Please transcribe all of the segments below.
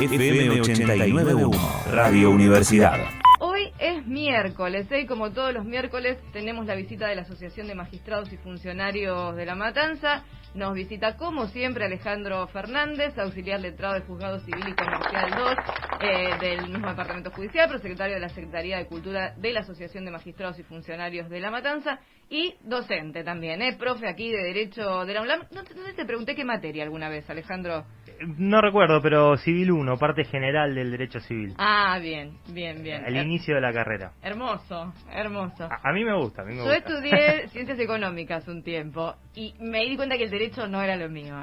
FM 89.1, Radio Universidad. Hoy es miércoles, y como todos los miércoles tenemos la visita de la Asociación de Magistrados y Funcionarios de La Matanza. Nos visita como siempre Alejandro Fernández, auxiliar letrado de Juzgado Civil y Comercial 2 del mismo departamento judicial, pero secretario de la Secretaría de Cultura de la Asociación de Magistrados y Funcionarios de La Matanza y docente también, profe aquí de Derecho de la UNLAM. No te pregunté qué materia alguna vez, Alejandro. No recuerdo, pero Civil 1, parte general del derecho civil. Ah, bien. Al inicio de la carrera. Hermoso. A mí me gusta, Yo estudié Ciencias Económicas un tiempo y me di cuenta que el derecho no era lo mío.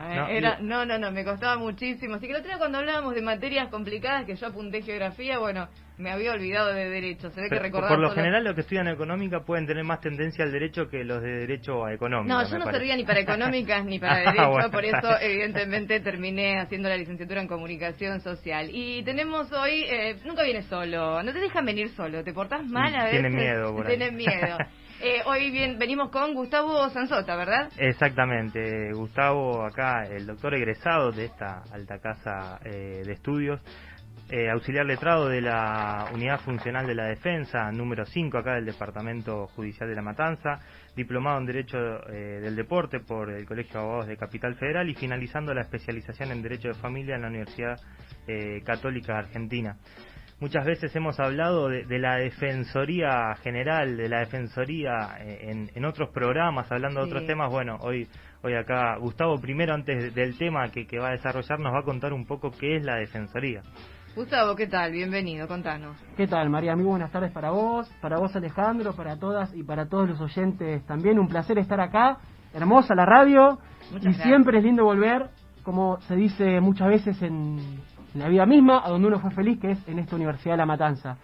No, me costaba muchísimo. Así que el otro día cuando hablábamos de materias complicadas, que yo apunté geografía, bueno, me había olvidado de derecho. Se ve que recordaba. Por lo general, los que estudian económica pueden tener más tendencia al derecho que los de derecho a económica. No, yo no servía ni para económicas ni para derecho, bueno. Por eso evidentemente terminé haciendo la licenciatura en comunicación social. Y tenemos hoy, nunca vienes solo, no te dejan venir solo, te portás mal a veces. Tienen miedo por ahí. Tienen miedo. Hoy venimos con Gustavo Sanzota, ¿verdad? Exactamente, Gustavo acá, el doctor egresado de esta alta casa de estudios, auxiliar letrado de la Unidad Funcional de la Defensa, número 5 acá del Departamento Judicial de La Matanza, diplomado en Derecho del Deporte por el Colegio de Abogados de Capital Federal y finalizando la especialización en Derecho de Familia en la Universidad Católica Argentina. Muchas veces hemos hablado de la Defensoría General, de la Defensoría en otros programas, hablando de otros temas. Bueno, hoy acá Gustavo, primero antes del tema que va a desarrollar, nos va a contar un poco qué es la Defensoría. Gustavo, ¿qué tal? Bienvenido, contanos. ¿Qué tal, María? Muy buenas tardes para vos Alejandro, para todas y para todos los oyentes también. Un placer estar acá, hermosa la radio. Muchas gracias. Siempre es lindo volver, como se dice muchas veces en la vida misma, a donde uno fue feliz, que es en esta Universidad de La Matanza.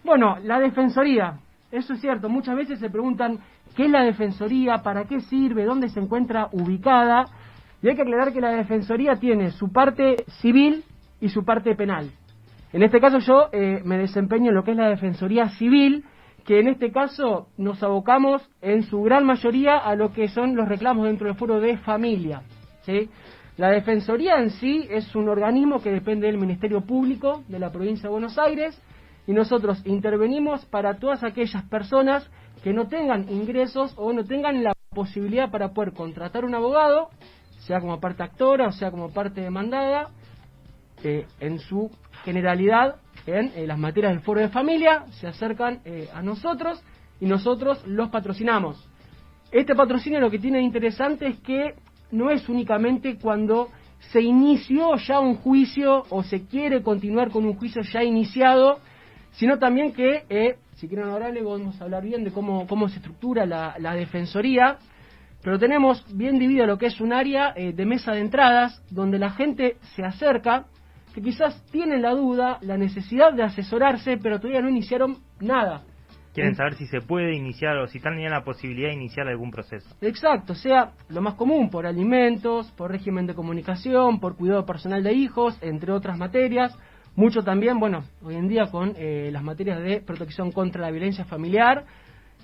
Bueno, la Defensoría, eso es cierto, muchas veces se preguntan qué es la Defensoría, para qué sirve, dónde se encuentra ubicada, y hay que aclarar que la Defensoría tiene su parte civil y su parte penal. En este caso yo me desempeño en lo que es la Defensoría Civil, que en este caso nos abocamos en su gran mayoría a lo que son los reclamos dentro del foro de familia, ¿sí? La Defensoría en sí es un organismo que depende del Ministerio Público de la provincia de Buenos Aires y nosotros intervenimos para todas aquellas personas que no tengan ingresos o no tengan la posibilidad para poder contratar un abogado, sea como parte actora o sea como parte demandada, en su generalidad en las materias del foro de familia, se acercan a nosotros y nosotros los patrocinamos. Este patrocinio lo que tiene de interesante es que no es únicamente cuando se inició ya un juicio o se quiere continuar con un juicio ya iniciado, sino también que, si quieren ahora le vamos a hablar bien de cómo se estructura la Defensoría, pero tenemos bien dividido lo que es un área de mesa de entradas, donde la gente se acerca, que quizás tienen la duda, la necesidad de asesorarse, pero todavía no iniciaron nada. Quieren saber si se puede iniciar o si tienen la posibilidad de iniciar algún proceso. Exacto, sea lo más común, por alimentos, por régimen de comunicación, por cuidado personal de hijos, entre otras materias. Mucho también, bueno, hoy en día con las materias de protección contra la violencia familiar.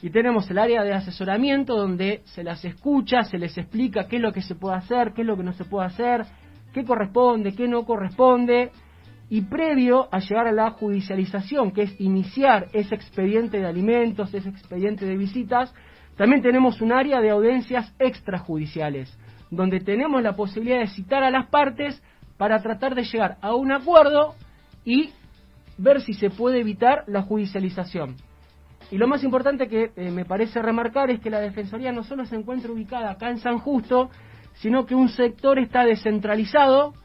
Y tenemos el área de asesoramiento donde se las escucha, se les explica qué es lo que se puede hacer, qué es lo que no se puede hacer, qué corresponde, qué no corresponde. Y previo a llegar a la judicialización, que es iniciar ese expediente de alimentos, ese expediente de visitas, también tenemos un área de audiencias extrajudiciales, donde tenemos la posibilidad de citar a las partes para tratar de llegar a un acuerdo y ver si se puede evitar la judicialización. Y lo más importante que me parece remarcar es que la Defensoría no solo se encuentra ubicada acá en San Justo, sino que un sector está descentralizado,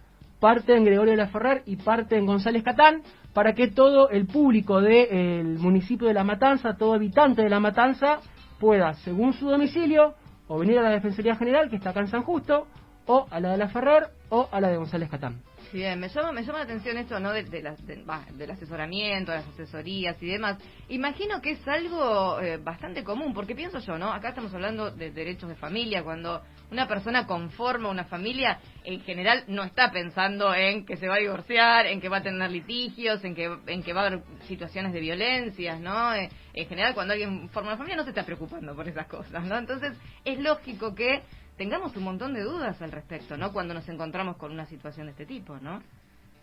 parte en Gregorio Laferrer y parte en González Catán, para que todo el público del municipio de La Matanza, todo habitante de La Matanza, pueda, según su domicilio, o venir a la Defensoría General, que está acá en San Justo, o a la de Laferrer, o a la de González Catán. Bien, me llama la atención esto, ¿no? Del asesoramiento, de las asesorías y demás. Imagino que es algo bastante común, porque pienso yo, ¿no? Acá estamos hablando de derechos de familia. Cuando una persona conforma una familia, en general no está pensando en que se va a divorciar, en que va a tener litigios, en que va a haber situaciones de violencias, ¿no? En general, cuando alguien forma una familia no se está preocupando por esas cosas, ¿no? Entonces, es lógico que tengamos un montón de dudas al respecto, ¿no? Cuando nos encontramos con una situación de este tipo, ¿no?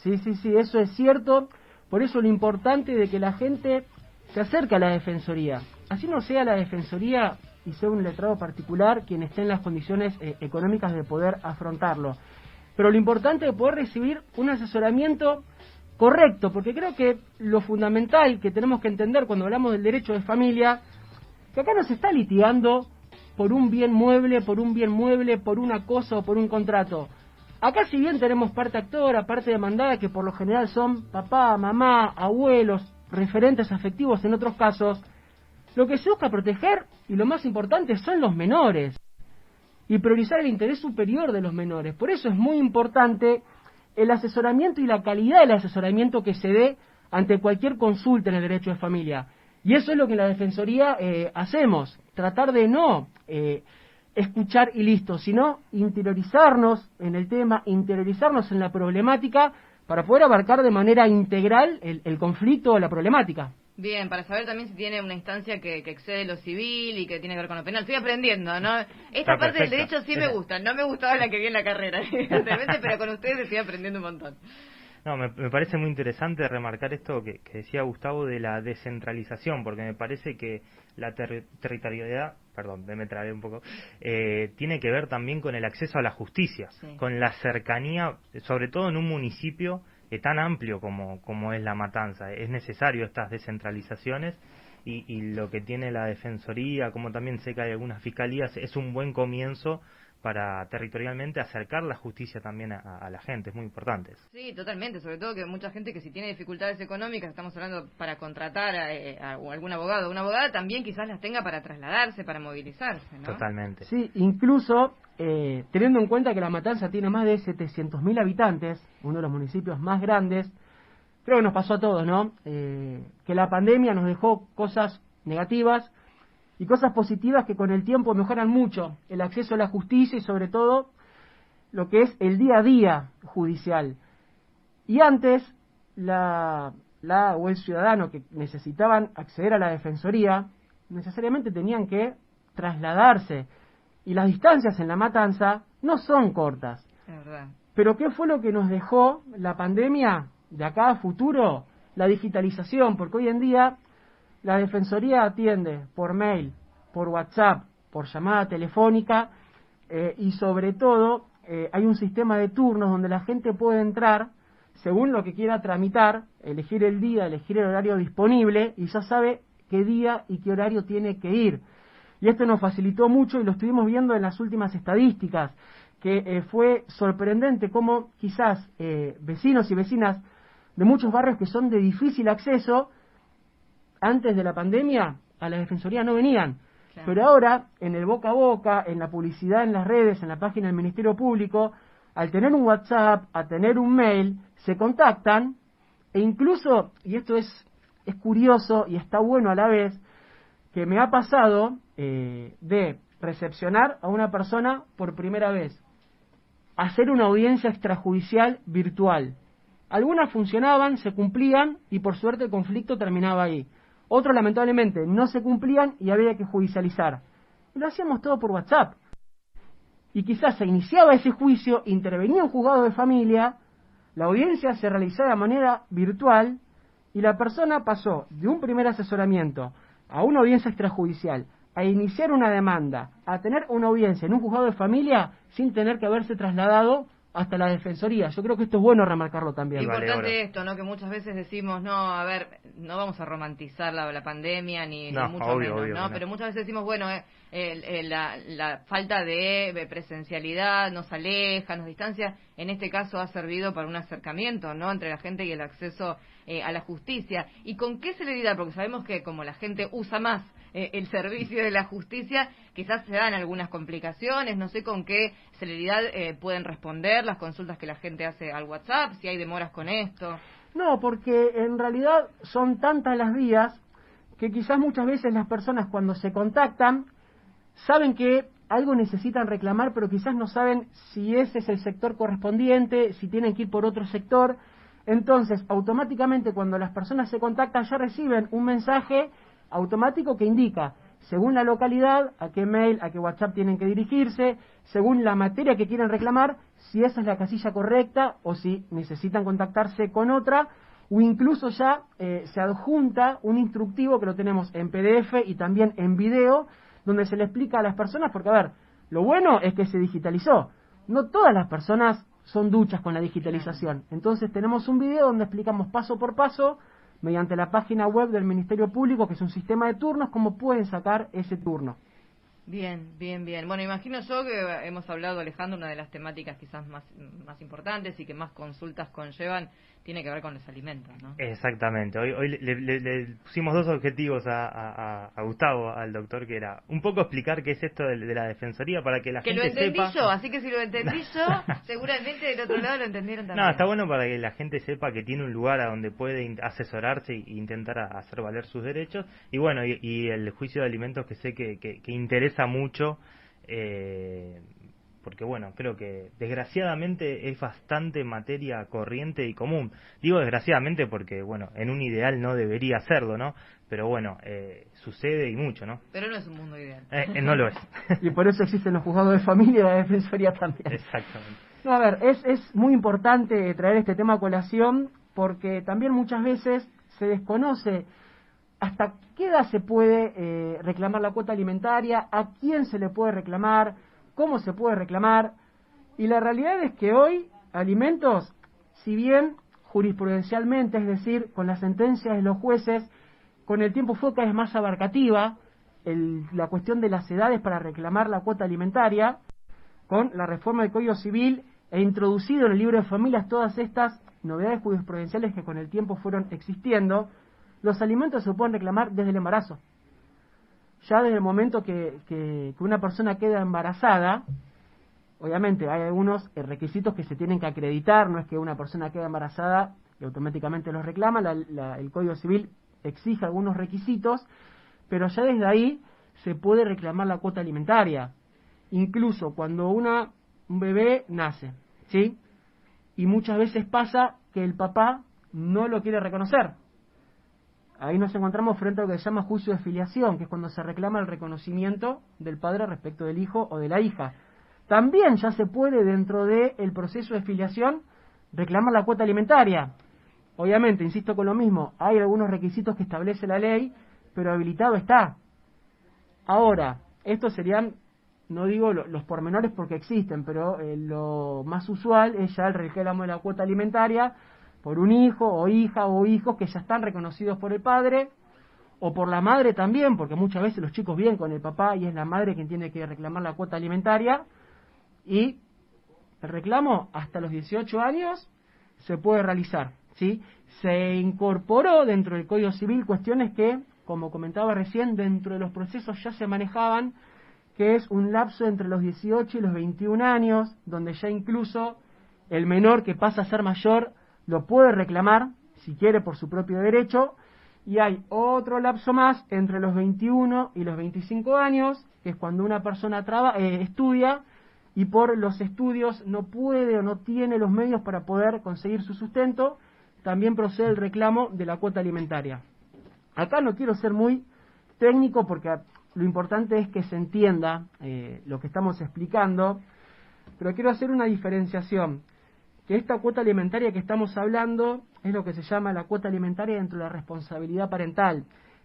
Sí, eso es cierto. Por eso lo importante de que la gente se acerque a la Defensoría. Así no sea la Defensoría y sea un letrado particular quien esté en las condiciones económicas de poder afrontarlo. Pero lo importante es poder recibir un asesoramiento correcto, porque creo que lo fundamental que tenemos que entender cuando hablamos del derecho de familia, que acá no se está litigando por un bien mueble, por una cosa o por un contrato. Acá si bien tenemos parte actora, parte demandada, que por lo general son papá, mamá, abuelos, referentes afectivos en otros casos, lo que se busca proteger, y lo más importante, son los menores, y priorizar el interés superior de los menores. Por eso es muy importante el asesoramiento y la calidad del asesoramiento que se dé ante cualquier consulta en el derecho de familia. Y eso es lo que en la Defensoría hacemos, tratar de no escuchar y listo, sino interiorizarnos en el tema, interiorizarnos en la problemática para poder abarcar de manera integral el conflicto o la problemática. Bien, para saber también si tiene una instancia que excede lo civil y que tiene que ver con lo penal. Estoy aprendiendo, ¿no? Esta parte del derecho sí me gusta, no me gustaba la que vi en la carrera, evidentemente, pero con ustedes estoy aprendiendo un montón. No, me parece muy interesante remarcar esto que decía Gustavo de la descentralización, porque me parece que la territorialidad, perdón, me trabé un poco, tiene que ver también con el acceso a la justicia, sí, con la cercanía, sobre todo en un municipio tan amplio como es La Matanza. Es necesario estas descentralizaciones y lo que tiene la Defensoría, como también sé que hay algunas fiscalías, es un buen comienzo para territorialmente acercar la justicia también a la gente, es muy importante. Sí, totalmente, sobre todo que mucha gente que si tiene dificultades económicas, estamos hablando para contratar a algún abogado o una abogada, también quizás las tenga para trasladarse, para movilizarse, ¿no? Totalmente. Sí, incluso teniendo en cuenta que La Matanza tiene más de 700.000 habitantes, uno de los municipios más grandes, creo que nos pasó a todos, ¿no? Que la pandemia nos dejó cosas negativas y cosas positivas que con el tiempo mejoran mucho el acceso a la justicia y sobre todo lo que es el día a día judicial. Y antes, la o el ciudadano que necesitaban acceder a la Defensoría necesariamente tenían que trasladarse. Y las distancias en La Matanza no son cortas. Es verdad. Pero ¿qué fue lo que nos dejó la pandemia de acá a futuro? La digitalización, porque hoy en día la Defensoría atiende por mail, por WhatsApp, por llamada telefónica y sobre todo hay un sistema de turnos donde la gente puede entrar según lo que quiera tramitar, elegir el día, elegir el horario disponible y ya sabe qué día y qué horario tiene que ir. Y esto nos facilitó mucho y lo estuvimos viendo en las últimas estadísticas, que fue sorprendente cómo quizás vecinos y vecinas de muchos barrios que son de difícil acceso, antes de la pandemia a la Defensoría no venían. Claro. Pero ahora, en el boca a boca, en la publicidad en las redes, en la página del Ministerio Público, al tener un WhatsApp, a tener un mail, se contactan e incluso, y esto es curioso y está bueno a la vez, que me ha pasado de recepcionar a una persona por primera vez, hacer una audiencia extrajudicial virtual. Algunas funcionaban, se cumplían y por suerte el conflicto terminaba ahí. Otros lamentablemente no se cumplían y había que judicializar. Y lo hacíamos todo por WhatsApp. Y quizás se iniciaba ese juicio, intervenía un juzgado de familia, la audiencia se realizaba de manera virtual y la persona pasó de un primer asesoramiento a una audiencia extrajudicial, a iniciar una demanda, a tener una audiencia en un juzgado de familia sin tener que haberse trasladado hasta la Defensoría. Yo creo que esto es bueno remarcarlo también. Importante esto, ¿no? Que muchas veces decimos, no, a ver, no vamos a romantizar la pandemia ni mucho menos, obvio, ¿no? Pero muchas veces decimos, bueno, la falta de presencialidad nos aleja, nos distancia. En este caso ha servido para un acercamiento, ¿no? Entre la gente y el acceso a la justicia. ¿Y con qué celeridad? Porque sabemos que como la gente usa más el servicio de la justicia, quizás se dan algunas complicaciones, no sé con qué celeridad pueden responder las consultas que la gente hace al WhatsApp, si hay demoras con esto. No, porque en realidad son tantas las vías que quizás muchas veces las personas cuando se contactan saben que algo necesitan reclamar, pero quizás no saben si ese es el sector correspondiente, si tienen que ir por otro sector. Entonces, automáticamente cuando las personas se contactan ya reciben un mensaje automático que indica según la localidad, a qué mail, a qué WhatsApp tienen que dirigirse, según la materia que quieren reclamar, si esa es la casilla correcta o si necesitan contactarse con otra, o incluso ya se adjunta un instructivo que lo tenemos en PDF y también en video, donde se le explica a las personas, porque a ver, lo bueno es que se digitalizó. No todas las personas son duchas con la digitalización. Entonces tenemos un video donde explicamos paso por paso, mediante la página web del Ministerio Público, que es un sistema de turnos, cómo pueden sacar ese turno. Bien, bien, bien. Bueno, imagino yo que hemos hablado, Alejandro, una de las temáticas quizás más importantes y que más consultas conllevan, tiene que ver con los alimentos, ¿no? Exactamente. Hoy le pusimos dos objetivos a Gustavo, al doctor, que era un poco explicar qué es esto de la defensoría para que la gente sepa. Que lo entendí yo, así que si lo entendí yo, seguramente del otro lado lo entendieron también. No, está bueno para que la gente sepa que tiene un lugar a donde puede asesorarse e intentar hacer valer sus derechos. Y bueno, y el juicio de alimentos, que sé que interesa mucho, porque bueno, creo que desgraciadamente es bastante materia corriente y común. Digo desgraciadamente porque, bueno, en un ideal no debería serlo, ¿no? Pero bueno, sucede y mucho, ¿no? Pero no es un mundo ideal. No lo es. Y por eso existen los juzgados de familia y la defensoría también. Exactamente. No, a ver, es muy importante traer este tema a colación, porque también muchas veces se desconoce hasta qué edad se puede reclamar la cuota alimentaria, a quién se le puede reclamar, cómo se puede reclamar. Y la realidad es que hoy alimentos, si bien jurisprudencialmente, es decir, con las sentencias de los jueces, con el tiempo fue cada vez más abarcativa la cuestión de las edades para reclamar la cuota alimentaria, con la reforma del Código Civil e introducido en el libro de familias todas estas novedades jurisprudenciales que con el tiempo fueron existiendo. Los alimentos se pueden reclamar desde el embarazo. Ya desde el momento que una persona queda embarazada, obviamente hay algunos requisitos que se tienen que acreditar, no es que una persona queda embarazada y automáticamente los reclama, el Código Civil exige algunos requisitos, pero ya desde ahí se puede reclamar la cuota alimentaria, incluso cuando un bebé nace, ¿sí? Y muchas veces pasa que el papá no lo quiere reconocer. Ahí nos encontramos frente a lo que se llama juicio de filiación, que es cuando se reclama el reconocimiento del padre respecto del hijo o de la hija. También ya se puede, dentro del proceso de filiación, reclamar la cuota alimentaria. Obviamente, insisto con lo mismo, hay algunos requisitos que establece la ley, pero habilitado está. Ahora, estos serían, no digo los pormenores porque existen, pero lo más usual es ya el reclamo de la cuota alimentaria por un hijo o hija o hijos que ya están reconocidos por el padre o por la madre también, porque muchas veces los chicos vienen con el papá y es la madre quien tiene que reclamar la cuota alimentaria, y el reclamo hasta los 18 años se puede realizar, ¿sí? Se incorporó dentro del Código Civil cuestiones que, como comentaba recién, dentro de los procesos ya se manejaban, que es un lapso entre los 18 y los 21 años, donde ya incluso el menor que pasa a ser mayor lo puede reclamar, si quiere, por su propio derecho, y hay otro lapso más entre los 21 y los 25 años, que es cuando una persona estudia y por los estudios no puede o no tiene los medios para poder conseguir su sustento, también procede el reclamo de la cuota alimentaria. Acá no quiero ser muy técnico porque lo importante es que se entienda lo que estamos explicando, pero quiero hacer una diferenciación. Que esta cuota alimentaria que estamos hablando es lo que se llama la cuota alimentaria dentro de la responsabilidad parental,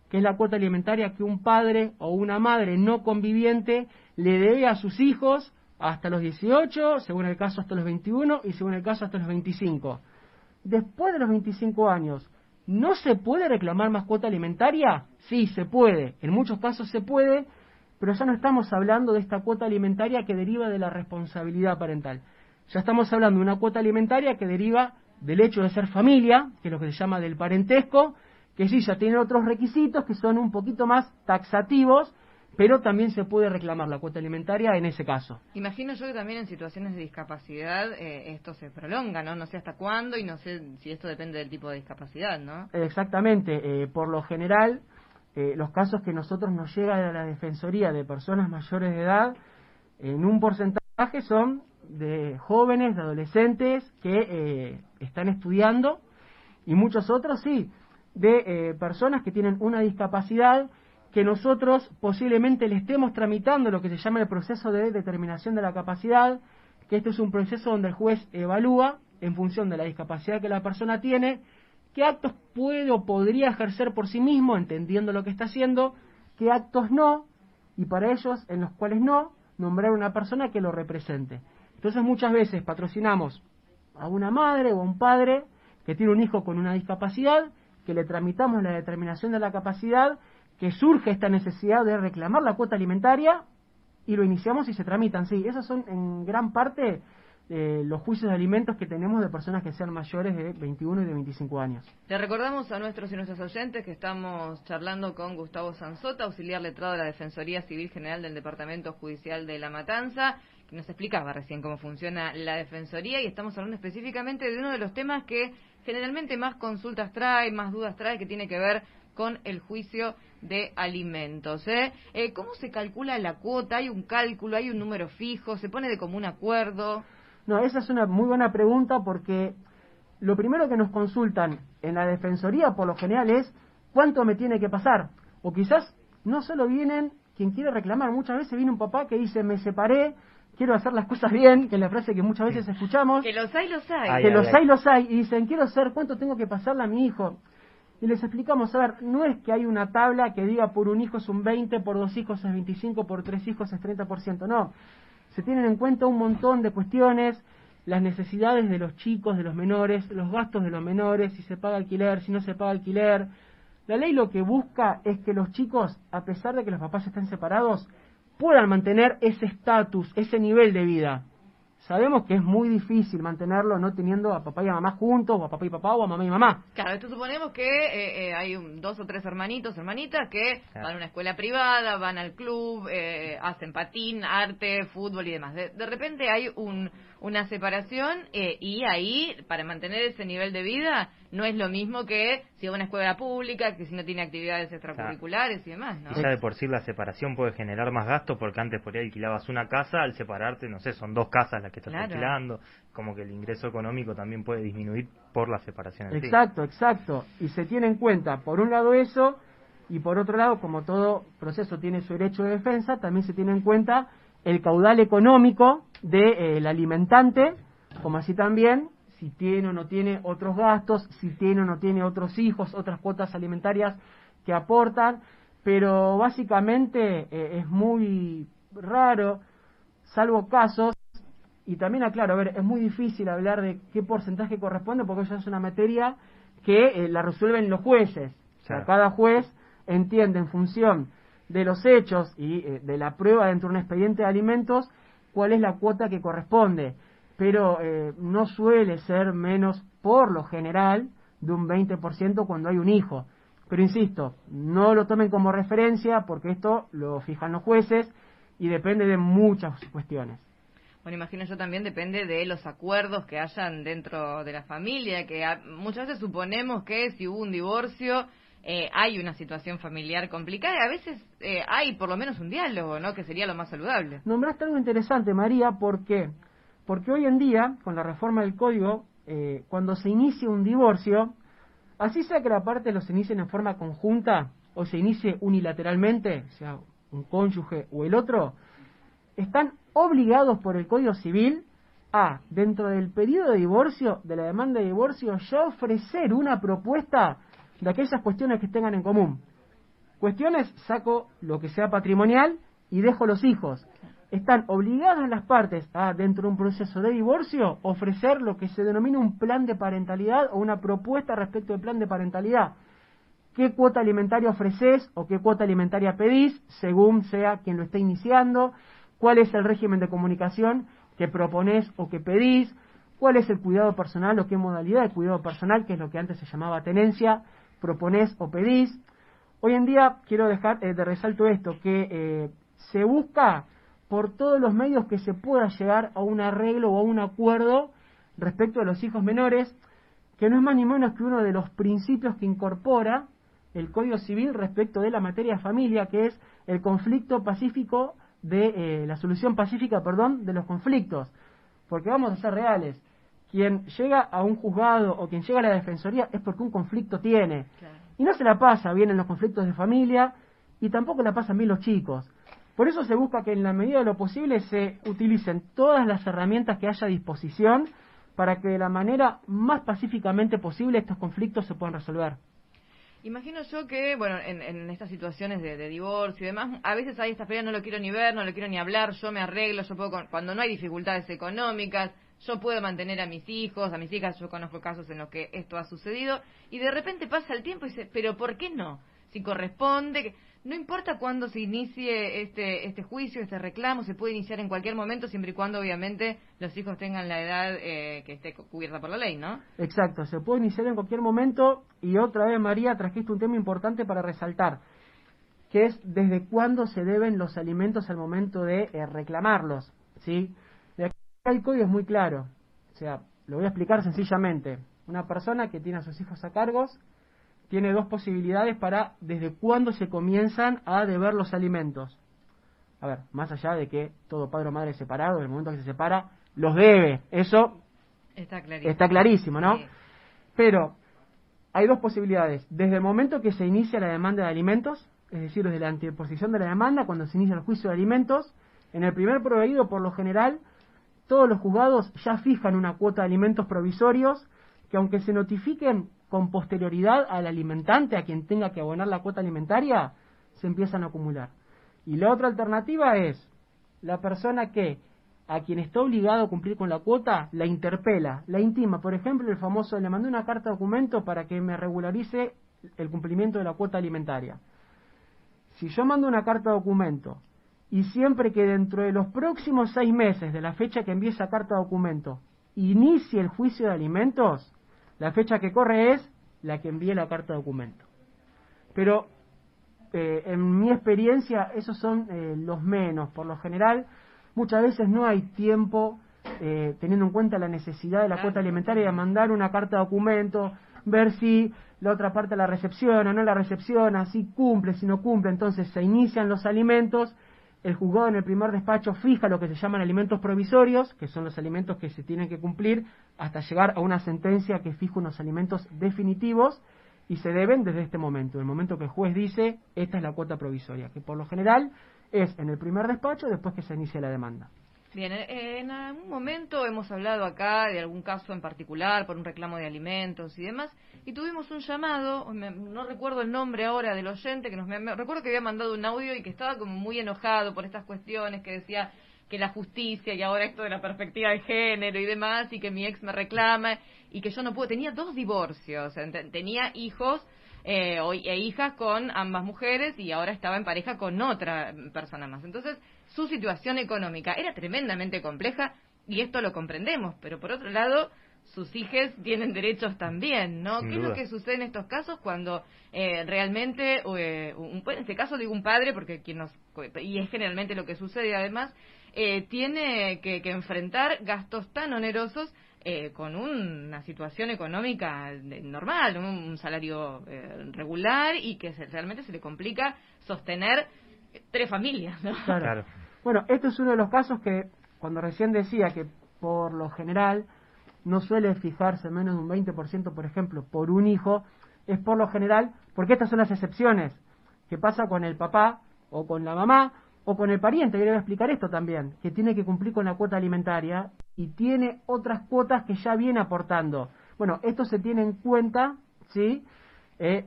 que es la cuota alimentaria que un padre o una madre no conviviente le debe a sus hijos hasta los 18, según el caso hasta los 21 y según el caso hasta los 25. Después de los 25 años, ¿no se puede reclamar más cuota alimentaria? Sí, se puede, en muchos casos se puede, pero ya no estamos hablando de esta cuota alimentaria que deriva de la responsabilidad parental. Ya estamos hablando de una cuota alimentaria que deriva del hecho de ser familia, que es lo que se llama del parentesco, que sí, ya tiene otros requisitos que son un poquito más taxativos, pero también se puede reclamar la cuota alimentaria en ese caso. Imagino yo que también en situaciones de discapacidad esto se prolonga, ¿no? No sé hasta cuándo y no sé si esto depende del tipo de discapacidad, ¿no? Exactamente. Por lo general, los casos que nosotros nos llegan a la Defensoría de personas mayores de edad, en un porcentaje son de jóvenes, de adolescentes que están estudiando, y muchos otros sí, de personas que tienen una discapacidad que nosotros posiblemente le estemos tramitando lo que se llama el proceso de determinación de la capacidad, que este es un proceso donde el juez evalúa, en función de la discapacidad que la persona tiene, qué actos puede o podría ejercer por sí mismo, entendiendo lo que está haciendo, qué actos no, y para ellos, en los cuales no, nombrar una persona que lo represente. Entonces muchas veces patrocinamos a una madre o a un padre que tiene un hijo con una discapacidad, que le tramitamos la determinación de la capacidad, que surge esta necesidad de reclamar la cuota alimentaria y lo iniciamos y se tramitan. Sí, esos son en gran parte los juicios de alimentos que tenemos de personas que sean mayores de 21 y de 25 años. Le recordamos a nuestros y nuestras oyentes que estamos charlando con Gustavo Sanzota, auxiliar letrado de la Defensoría Civil General del Departamento Judicial de La Matanza, que nos explicaba recién cómo funciona la Defensoría, y estamos hablando específicamente de uno de los temas que generalmente más consultas trae, más dudas trae, que tiene que ver con el juicio de alimentos. ¿Cómo se calcula la cuota? ¿Hay un cálculo? ¿Hay un número fijo? ¿Se pone de común acuerdo? No, esa es una muy buena pregunta, porque lo primero que nos consultan en la Defensoría por lo general es ¿cuánto me tiene que pasar? O quizás no solo vienen quien quiere reclamar, muchas veces viene un papá que dice me separé, quiero hacer las cosas bien, que es la frase que muchas veces escuchamos. Que los hay, los hay. Que los hay, y dicen quiero saber cuánto tengo que pasarle a mi hijo. Y les explicamos, a ver, no es que hay una tabla que diga por un hijo es un 20, por 2 hijos es 25, por 3 hijos es 30%, no. Se tienen en cuenta un montón de cuestiones, las necesidades de los chicos, de los menores, los gastos de los menores, si se paga alquiler, si no se paga alquiler. La ley lo que busca es que los chicos, a pesar de que los papás estén separados, puedan mantener ese estatus, ese nivel de vida. Sabemos que es muy difícil mantenerlo no teniendo a papá y a mamá juntos, o a papá y papá, o a mamá y mamá. Claro, esto suponemos que hay 2 o 3 hermanitos, hermanitas que van a una escuela privada, van al club, hacen patín, arte, fútbol y demás. De repente hay una separación y ahí, para mantener ese nivel de vida, no es lo mismo que si va a una escuela pública, que si no tiene actividades extracurriculares y demás, ¿no? Y ya de por sí la separación puede generar más gastos, porque antes por ahí alquilabas una casa, al separarte, no sé, son 2 casas las que estás alquilando, como que el ingreso económico también puede disminuir por la separación en sí. Exacto, y se tiene en cuenta, por un lado eso, y por otro lado, como todo proceso tiene su derecho de defensa, también se tiene en cuenta el caudal económico del alimentante, como así también si tiene o no tiene otros gastos, si tiene o no tiene otros hijos, otras cuotas alimentarias que aportan, pero básicamente es muy raro, salvo casos, y también aclaro, a ver, es muy difícil hablar de qué porcentaje corresponde, porque eso es una materia que la resuelven los jueces. O sea, cada juez entiende en función de los hechos y de la prueba dentro de un expediente de alimentos cuál es la cuota que corresponde, pero no suele ser menos, por lo general, de un 20% cuando hay un hijo. Pero insisto, no lo tomen como referencia, porque esto lo fijan los jueces y depende de muchas cuestiones. Bueno, imagino yo también depende de los acuerdos que hayan dentro de la familia, que muchas veces suponemos que si hubo un divorcio hay una situación familiar complicada, y a veces hay por lo menos un diálogo, ¿no?, que sería lo más saludable. Nombraste algo interesante, María, ¿por qué? Porque hoy en día, con la reforma del código, cuando se inicia un divorcio, así sea que la parte lo se inicie en forma conjunta o se inicie unilateralmente, o sea, un cónyuge o el otro, están obligados por el Código Civil a, dentro del pedido de divorcio, de la demanda de divorcio, ya ofrecer una propuesta de aquellas cuestiones que tengan en común. Cuestiones, saco lo que sea patrimonial y dejo los hijos. Están obligadas las partes a, dentro de un proceso de divorcio, ofrecer lo que se denomina un plan de parentalidad o una propuesta respecto del plan de parentalidad. ¿Qué cuota alimentaria ofreces o qué cuota alimentaria pedís, según sea quien lo esté iniciando? ¿Cuál es el régimen de comunicación que proponés o que pedís? ¿Cuál es el cuidado personal o qué modalidad de cuidado personal, que es lo que antes se llamaba tenencia, proponés o pedís? Hoy en día quiero dejar de resalto esto, que se busca por todos los medios que se pueda llegar a un arreglo o a un acuerdo respecto a los hijos menores, que no es más ni menos que uno de los principios que incorpora el Código Civil respecto de la materia de familia, que es el conflicto pacífico la solución pacífica, de los conflictos. Porque vamos a ser reales, quien llega a un juzgado o quien llega a la defensoría es porque un conflicto tiene. Claro. Y no se la pasa bien en los conflictos de familia, y tampoco la pasan bien los chicos. Por eso se busca que en la medida de lo posible se utilicen todas las herramientas que haya a disposición para que de la manera más pacíficamente posible estos conflictos se puedan resolver. Imagino yo que, bueno, en estas situaciones de divorcio y demás, a veces hay esta pelea, no lo quiero ni ver, no lo quiero ni hablar, yo me arreglo, yo puedo, cuando no hay dificultades económicas, yo puedo mantener a mis hijos, a mis hijas, yo conozco casos en los que esto ha sucedido, y de repente pasa el tiempo y dice, pero ¿por qué no? Si corresponde, no importa cuándo se inicie este juicio, este reclamo, se puede iniciar en cualquier momento, siempre y cuando obviamente los hijos tengan la edad que esté cubierta por la ley, ¿no? Exacto, se puede iniciar en cualquier momento, y otra vez, María, trajiste un tema importante para resaltar, que es desde cuándo se deben los alimentos al momento de reclamarlos, ¿sí? De acá el código es muy claro, o sea, lo voy a explicar sencillamente. Una persona que tiene a sus hijos a cargos tiene dos posibilidades para desde cuándo se comienzan a deber los alimentos. A ver, más allá de que todo padre o madre separado, en el momento que se separa, los debe. Eso está clarísimo, ¿no? Sí. Pero hay dos posibilidades. Desde el momento que se inicia la demanda de alimentos, es decir, desde la anteposición de la demanda, cuando se inicia el juicio de alimentos, en el primer proveído, por lo general, todos los juzgados ya fijan una cuota de alimentos provisorios que, aunque se notifiquen con posterioridad al alimentante, a quien tenga que abonar la cuota alimentaria, se empiezan a acumular. Y la otra alternativa es la persona que, a quien está obligado a cumplir con la cuota, la interpela, la intima. Por ejemplo, el famoso, le mandé una carta de documento para que me regularice el cumplimiento de la cuota alimentaria. Si yo mando una carta de documento, y siempre que dentro de los próximos 6 meses de la fecha que envíe esa carta de documento, inicie el juicio de alimentos, la fecha que corre es la que envíe la carta de documento. Pero en mi experiencia esos son los menos. Por lo general, muchas veces no hay tiempo, teniendo en cuenta la necesidad de la cuota alimentaria, de mandar una carta de documento, ver si la otra parte la recepciona o no la recepciona, si cumple, si no cumple. Entonces se inician los alimentos. El juzgado en el primer despacho fija lo que se llaman alimentos provisorios, que son los alimentos que se tienen que cumplir hasta llegar a una sentencia que fija unos alimentos definitivos, y se deben desde este momento, el momento que el juez dice esta es la cuota provisoria, que por lo general es en el primer despacho después que se inicia la demanda. Bien, en algún momento hemos hablado acá de algún caso en particular por un reclamo de alimentos y demás, y tuvimos un llamado, no recuerdo el nombre ahora del oyente, que recuerdo que había mandado un audio y que estaba como muy enojado por estas cuestiones, que decía que la justicia y ahora esto de la perspectiva de género y demás, y que mi ex me reclama y que yo no puedo. Tenía 2 divorcios, tenía hijos e hijas con ambas mujeres y ahora estaba en pareja con otra persona más. Entonces su situación económica era tremendamente compleja y esto lo comprendemos, pero por otro lado sus hijas tienen derechos también, ¿no? ¿Qué es lo que sucede en estos casos cuando realmente, en este caso digo un padre, porque y es generalmente lo que sucede además, tiene que enfrentar gastos tan onerosos con una situación económica normal, un salario regular, y que realmente se le complica sostener 3 familias, ¿no? Claro. Bueno, este es uno de los casos que, cuando recién decía que por lo general no suele fijarse menos de un 20%, por ejemplo, por un hijo, es por lo general, porque estas son las excepciones, que pasa con el papá o con la mamá o con el pariente. Yo le voy a explicar esto también, que tiene que cumplir con la cuota alimentaria y tiene otras cuotas que ya viene aportando. Bueno, esto se tiene en cuenta, ¿sí?,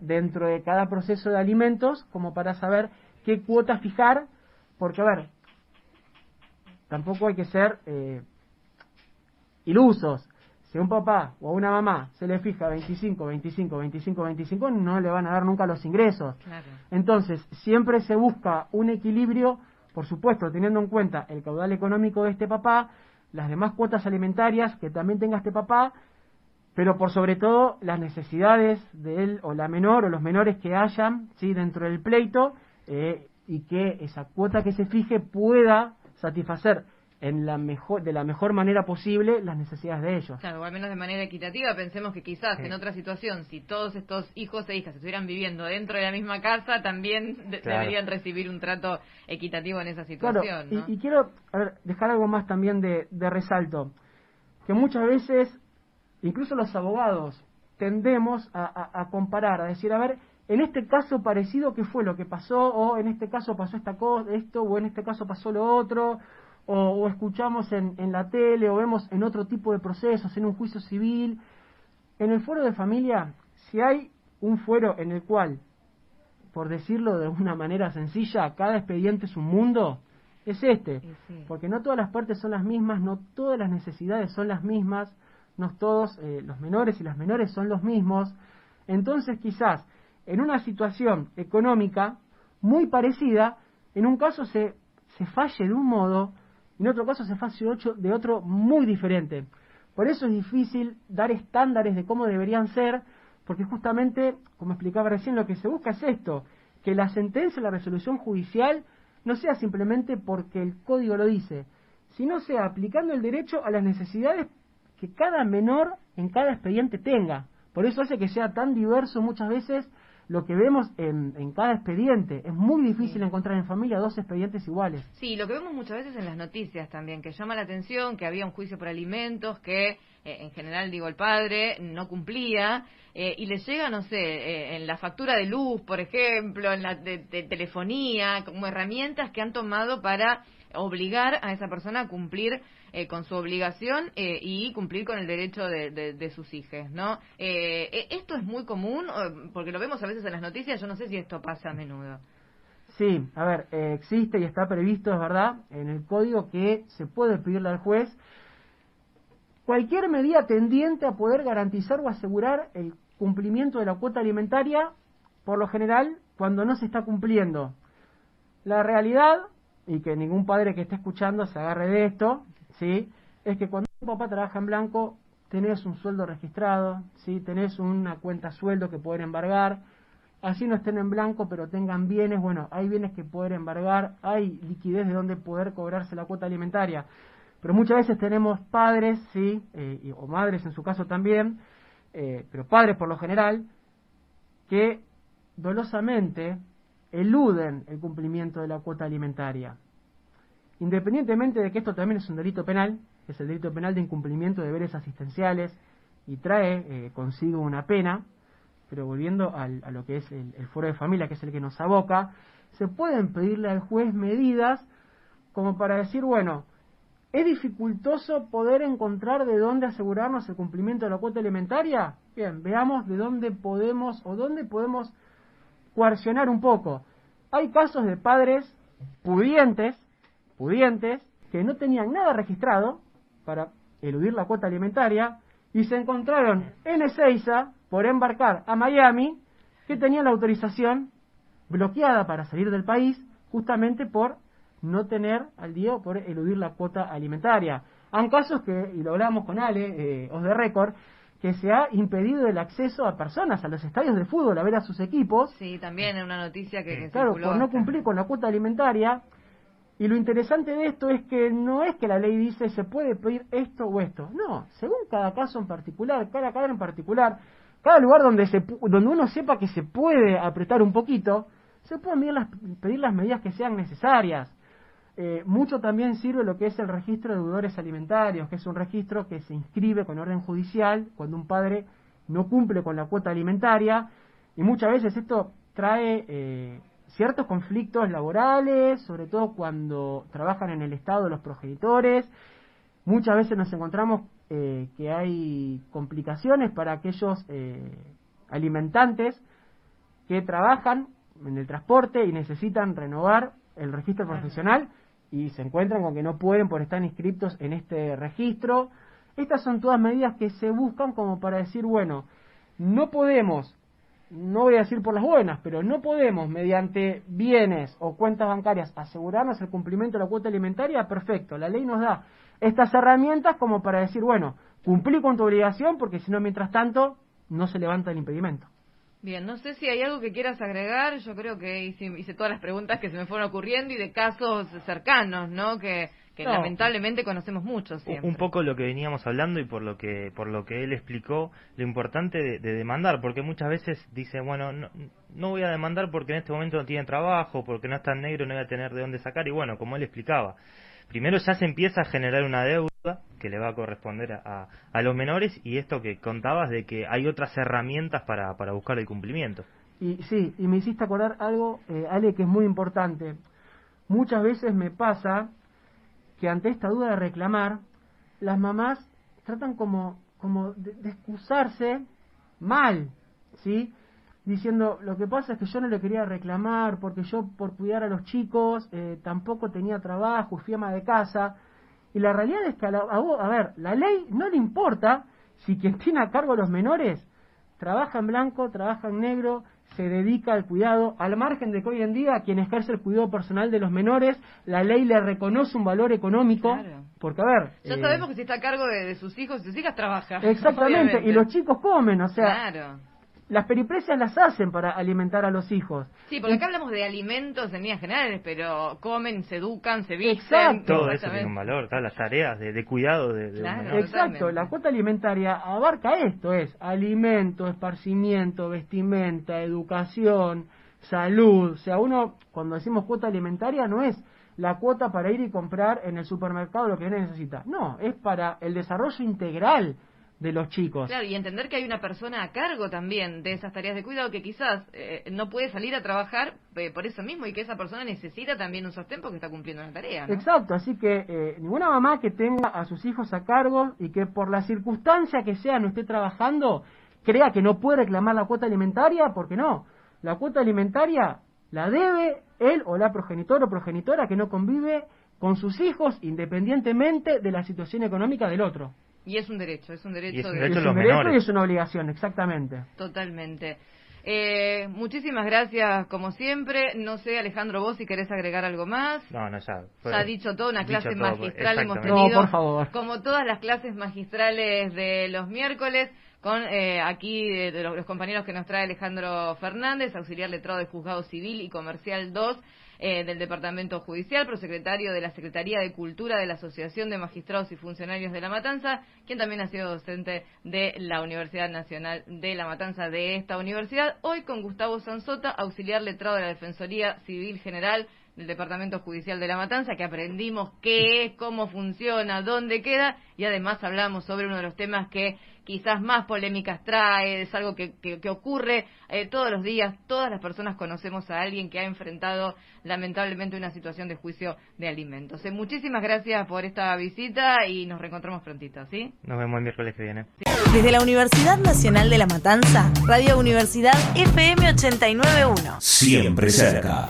dentro de cada proceso de alimentos, como para saber qué cuota fijar, porque, a ver, tampoco hay que ser ilusos. Si a un papá o a una mamá se le fija 25, 25, 25, 25, no le van a dar nunca los ingresos. Claro. Entonces, siempre se busca un equilibrio, por supuesto, teniendo en cuenta el caudal económico de este papá, las demás cuotas alimentarias que también tenga este papá, pero por sobre todo las necesidades de él o la menor o los menores que hayan, ¿sí?, dentro del pleito, y que esa cuota que se fije pueda satisfacer de la mejor manera posible las necesidades de ellos. Claro, o al menos de manera equitativa. Pensemos que quizás en otra situación, si todos estos hijos e hijas estuvieran viviendo dentro de la misma casa, también deberían recibir un trato equitativo en esa situación. Claro, ¿no? y quiero dejar algo más también de resalto, que muchas veces, incluso los abogados, tendemos a comparar, a decir, a ver, en este caso parecido, ¿qué fue lo que pasó? O en este caso pasó esto, o en este caso pasó lo otro, o escuchamos en la tele, o vemos en otro tipo de procesos, en un juicio civil. En el fuero de familia, si hay un fuero en el cual, por decirlo de una manera sencilla, cada expediente es un mundo, es este. Sí. Porque no todas las partes son las mismas, no todas las necesidades son las mismas, no todos los menores y las menores son los mismos. Entonces quizás en una situación económica muy parecida, en un caso se falle de un modo, en otro caso se falle de otro muy diferente. Por eso es difícil dar estándares de cómo deberían ser, porque justamente, como explicaba recién, lo que se busca es esto, que la sentencia, la resolución judicial, no sea simplemente porque el código lo dice, sino sea aplicando el derecho a las necesidades que cada menor en cada expediente tenga. Por eso hace que sea tan diverso muchas veces lo que vemos en cada expediente. Es muy difícil encontrar en familia 2 expedientes iguales. Sí, lo que vemos muchas veces en las noticias también, que llama la atención, que había un juicio por alimentos, que en general, digo, el padre no cumplía, y le llega, no sé, en la factura de luz, por ejemplo, en la de telefonía, como herramientas que han tomado para obligar a esa persona a cumplir con su obligación y cumplir con el derecho de sus hijos, ¿no? Esto es muy común, porque lo vemos a veces en las noticias, yo no sé si esto pasa a menudo. Sí, a ver, existe y está previsto, es verdad, en el código que se puede pedirle al juez cualquier medida tendiente a poder garantizar o asegurar el cumplimiento de la cuota alimentaria, por lo general, cuando no se está cumpliendo. La realidad, y que ningún padre que esté escuchando se agarre de esto, ¿sí?, es que cuando tu papá trabaja en blanco, tenés un sueldo registrado, ¿sí?, tenés una cuenta sueldo que poder embargar, así no estén en blanco pero tengan bienes, bueno, hay bienes que poder embargar, hay liquidez de donde poder cobrarse la cuota alimentaria. Pero muchas veces tenemos padres, sí, o madres en su caso también, pero padres por lo general, que dolosamente eluden el cumplimiento de la cuota alimentaria. Independientemente de que esto también es un delito penal, que es el delito penal de incumplimiento de deberes asistenciales y trae consigo una pena, pero volviendo a lo que es el fuero de familia, que es el que nos aboca, se pueden pedirle al juez medidas como para decir, bueno, ¿es dificultoso poder encontrar de dónde asegurarnos el cumplimiento de la cuota alimentaria? Bien, veamos de dónde podemos coaccionar un poco. Hay casos de padres pudientes, que no tenían nada registrado para eludir la cuota alimentaria y se encontraron en Ezeiza por embarcar a Miami, que tenían la autorización bloqueada para salir del país justamente por no tener al día o por eludir la cuota alimentaria. Han casos que, y lo hablamos con Ale, os de récord, que se ha impedido el acceso a personas a los estadios de fútbol a ver a sus equipos. Sí, también en una noticia que claro, circuló por no hasta... cumplir con la cuota alimentaria. Y lo interesante de esto es que no es que la ley dice se puede pedir esto o esto. No, según cada caso en particular, cada caso en particular, cada lugar donde uno sepa que se puede apretar un poquito, se pueden pedir las medidas que sean necesarias. Mucho también sirve lo que es el registro de deudores alimentarios, que es un registro que se inscribe con orden judicial cuando un padre no cumple con la cuota alimentaria, y muchas veces esto trae ciertos conflictos laborales, sobre todo cuando trabajan en el Estado los progenitores. Muchas veces nos encontramos que hay complicaciones para aquellos alimentantes que trabajan en el transporte y necesitan renovar el registro profesional y se encuentran con que no pueden por estar inscritos en este registro. Estas son todas medidas que se buscan como para decir, bueno, no podemos, no voy a decir por las buenas, pero no podemos mediante bienes o cuentas bancarias asegurarnos el cumplimiento de la cuota alimentaria. Perfecto, la ley nos da estas herramientas como para decir, bueno, cumplí con tu obligación porque si no, mientras tanto, no se levanta el impedimento. Bien, no sé si hay algo que quieras agregar. Yo creo que hice todas las preguntas que se me fueron ocurriendo y de casos cercanos, ¿no? Que No, lamentablemente conocemos mucho siempre. Un poco lo que veníamos hablando y por lo que él explicó, lo importante de demandar, porque muchas veces dice, bueno, no voy a demandar porque en este momento no tienen trabajo, porque no está en negro, no voy a tener de dónde sacar, y bueno, como él explicaba, primero ya se empieza a generar una deuda que le va a corresponder a los menores, y esto que contabas de que hay otras herramientas para buscar el cumplimiento. Y sí, y me hiciste acordar algo, Ale, que es muy importante. Muchas veces me pasa que ante esta duda de reclamar, las mamás tratan como de excusarse mal, ¿sí? Diciendo, lo que pasa es que yo no le quería reclamar porque yo por cuidar a los chicos tampoco tenía trabajo, fui ama de casa. Y la realidad es que a ver, la ley no le importa si quien tiene a cargo a los menores trabaja en blanco, trabaja en negro, se dedica al cuidado, al margen de que hoy en día quien ejerce el cuidado personal de los menores, la ley le reconoce un valor económico, claro. Porque a ver... Ya sabemos que si está a cargo de sus hijos y sus hijas trabaja. Exactamente, obviamente. Y los chicos comen, o sea... Claro. Las periprecias las hacen para alimentar a los hijos. Sí, porque acá hablamos de alimentos en líneas generales, pero comen, se educan, se visten. Exacto. Todo eso tiene un valor, todas las tareas de cuidado de Claro. un menor. Exacto, Totalmente. la cuota alimentaria abarca esto, es alimento, esparcimiento, vestimenta, educación, salud. O sea, uno, cuando decimos cuota alimentaria, no es la cuota para ir y comprar en el supermercado lo que uno necesita. No, es para el desarrollo integral de los chicos. Claro, y entender que hay una persona a cargo también de esas tareas de cuidado que quizás no puede salir a trabajar por eso mismo y que esa persona necesita también un sostén porque está cumpliendo una tarea, ¿no? Exacto, así que ninguna mamá que tenga a sus hijos a cargo y que por la circunstancia que sea no esté trabajando, crea que no puede reclamar la cuota alimentaria, porque no. La cuota alimentaria la debe él o la progenitor o progenitora que no convive con sus hijos independientemente de la situación económica del otro. Y es un derecho, es un derecho. Y es un de- derecho Es los un derecho menores. y es una obligación, exactamente. Totalmente. Muchísimas gracias, como siempre. No sé, Alejandro, vos si querés agregar algo más. No, ya. Ya ha dicho toda una clase dicho todo, magistral hemos exactamente. tenido. No, por favor. Como todas las clases magistrales de los miércoles, con aquí de los compañeros que nos trae Alejandro Fernández, auxiliar letrado de Juzgado Civil y Comercial 2 del Departamento Judicial, prosecretario de la Secretaría de Cultura de la Asociación de Magistrados y Funcionarios de La Matanza, quien también ha sido docente de la Universidad Nacional de La Matanza, de esta universidad. Hoy con Gustavo Sanzota, auxiliar letrado de la Defensoría Civil General del Departamento Judicial de La Matanza, que aprendimos qué es, cómo funciona, dónde queda, y además hablamos sobre uno de los temas que quizás más polémicas trae, es algo que ocurre todos los días. Todas las personas conocemos a alguien que ha enfrentado lamentablemente una situación de juicio de alimentos. Muchísimas gracias por esta visita y nos reencontramos prontito, ¿sí? Nos vemos el miércoles que viene. Desde la Universidad Nacional de La Matanza, Radio Universidad FM 89.1. Siempre cerca.